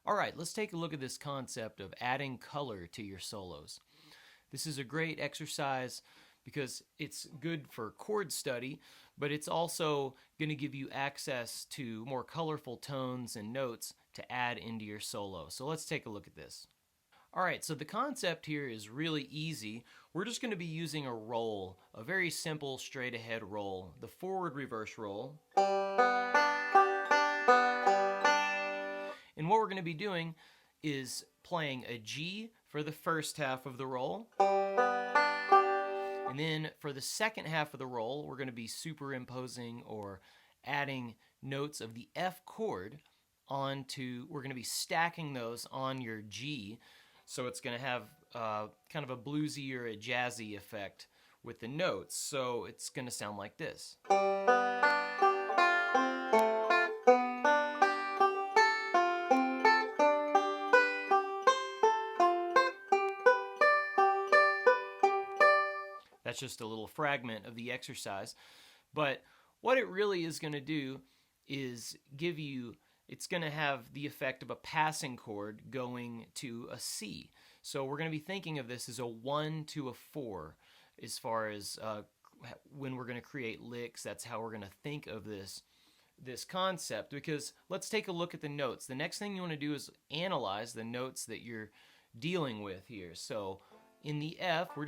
All right, let's take a look at this concept of adding color to your solos. This is a great exercise because it's good for chord study, but it's also going to give you access to more colorful tones and notes to add into your solo. So let's take a look at this. All right, so the concept here is really easy. We're just going to be using a roll, a very simple straight ahead roll, the forward reverse roll. And what we're going to be doing is playing a G for the first half of the roll. And then for the second half of the roll, we're going to be superimposing or adding notes of the F chord we're going to be stacking those on your G. So it's going to have kind of a bluesy or a jazzy effect with the notes. So it's going to sound like this. That's just a little fragment of the exercise. But what it really is going to do is it's going to have the effect of a passing chord going to a C. So we're going to be thinking of this as a 1 to a 4 as far as when we're going to create licks. That's how we're going to think of this concept, because let's take a look at the notes. The next thing you want to do is analyze the notes that you're dealing with here. So in the F, we're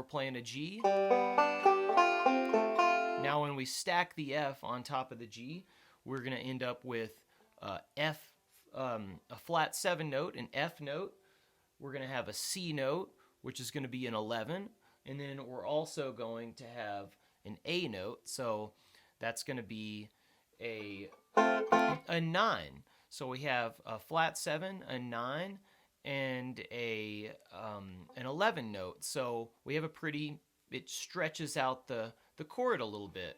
playing a G. Now when we stack the F on top of the G, we're going to end up with a flat 7 note, an F note. We're going to have a C note, which is going to be an 11. And then we're also going to have an A note. So that's going to be a 9. So we have a flat 7, a 9, and an 11 note. So we have it stretches out the chord a little bit.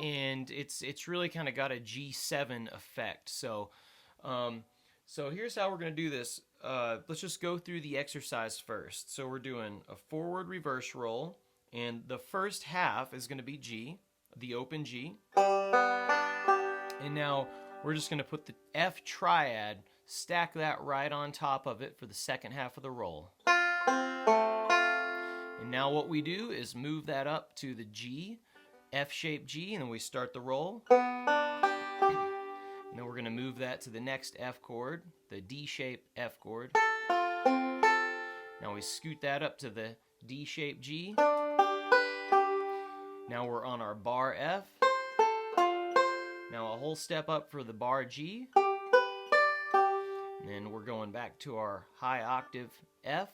And it's really kind of got a G7 effect. So here's how we're going to do this. Let's just go through the exercise first. So we're doing a forward reverse roll, and the first half is going to be G, the open G. And now we're just going to put the F triad, stack that right on top of it for the second half of the roll. And now what we do is move that up to the G, F-shaped G, and then we start the roll. And then we're going to move that to the next F chord, the D-shaped F chord. Now we scoot that up to the D-shaped G. Now we're on our bar F. Now a whole step up for the bar G. And then we're going back to our high octave F.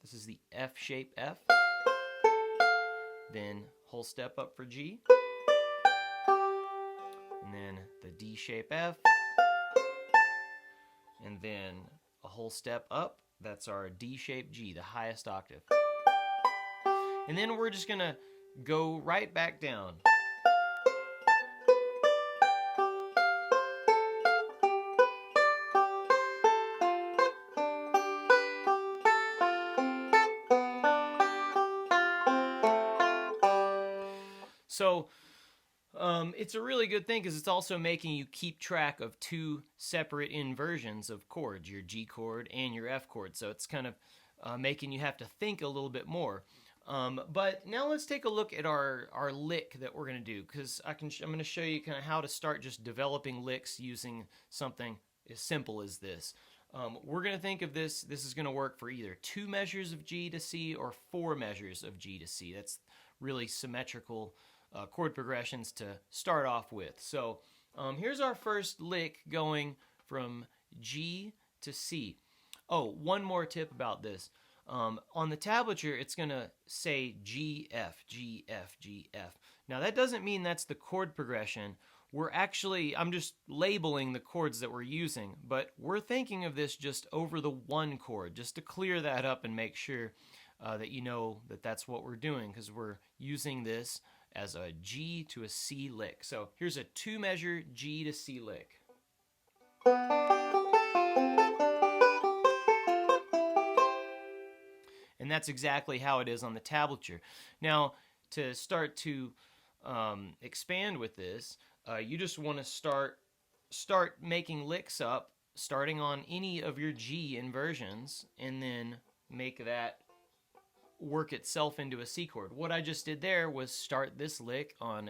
This is the F-shaped F. Then whole step up for G. And then the D-shaped F. And then a whole step up. That's our D-shaped G, the highest octave. And then we're just going to go right back down. So it's a really good thing because it's also making you keep track of two separate inversions of chords, your G chord and your F chord. So it's kind of making you have to think a little bit more. But now let's take a look at our lick that we're going to do, because I'm going to show you kind of how to start just developing licks using something as simple as this. We're going to think of this is going to work for either 2 measures of G to C or 4 measures of G to C. That's really symmetrical chord progressions to start off with. So here's our first lick going from G to C. Oh, one more tip about this. On the tablature, it's going to say G, F, G, F, G, F. Now, that doesn't mean that's the chord progression. I'm just labeling the chords that we're using, but we're thinking of this just over the one chord, just to clear that up and make sure that you know that that's what we're doing, because we're using this as a G to a C lick. So here's a 2-measure G to C lick. And that's exactly how it is on the tablature. Now, to start to expand with this, you just want to start making licks up, starting on any of your G inversions, and then make that work itself into a C chord. What I just did there was start this lick on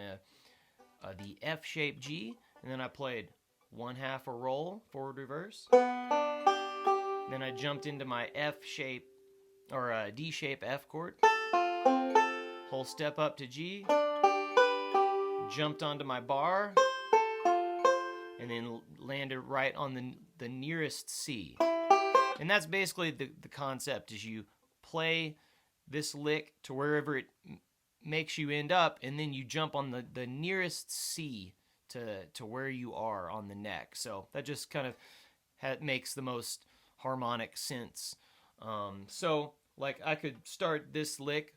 the F-shaped G, and then I played 1/2 a roll, forward reverse. Then I jumped into my F-shape or D-shape F chord, whole step up to G, jumped onto my bar, and then landed right on the nearest C. And that's basically the concept, is you play this lick to wherever it makes you end up, and then you jump on the nearest C to where you are on the neck. So that just kind of makes the most harmonic sense. So like I could start this lick,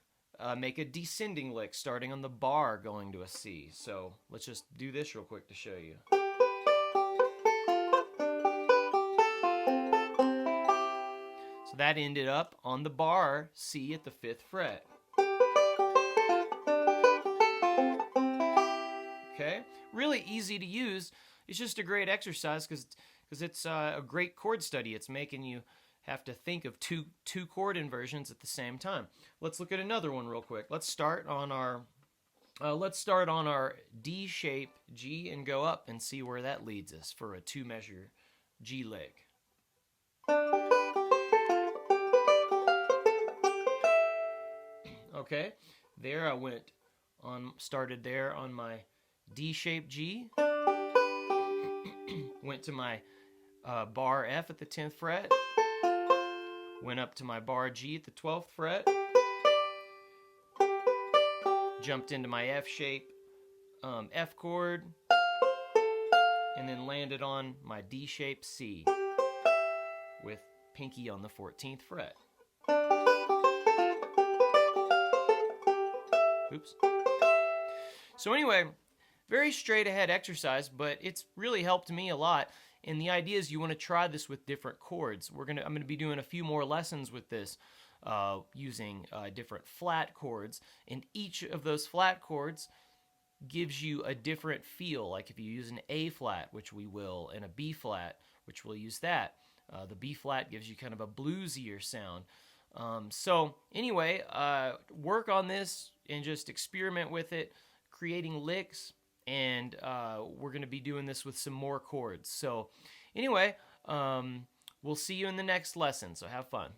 make a descending lick starting on the bar going to a C. So let's just do this real quick to show you. So that ended up on the bar C at the 5th fret. Okay, really easy to use. It's just a great exercise because it's a great chord study. It's making you have to think of two chord inversions at the same time. Let's look at another one real quick. Let's start on our D shape G and go up and see where that leads us for a 2-measure G lick. Okay, there I started there on my D shape G, went to my bar F at the 10th fret, went up to my bar G at the 12th fret, jumped into my F shape F chord, and then landed on my D shape C with pinky on the 14th fret. Oops. So anyway, very straight ahead exercise, but it's really helped me a lot. And the idea is you want to try this with different chords. I'm going to be doing a few more lessons with this using different flat chords. And each of those flat chords gives you a different feel. Like if you use an A flat, which we will, and a B flat, which we'll use that. The B flat gives you kind of a bluesier sound. So anyway, work on this and just experiment with it, creating licks, and we're going to be doing this with some more chords. So anyway, we'll see you in the next lesson, so have fun.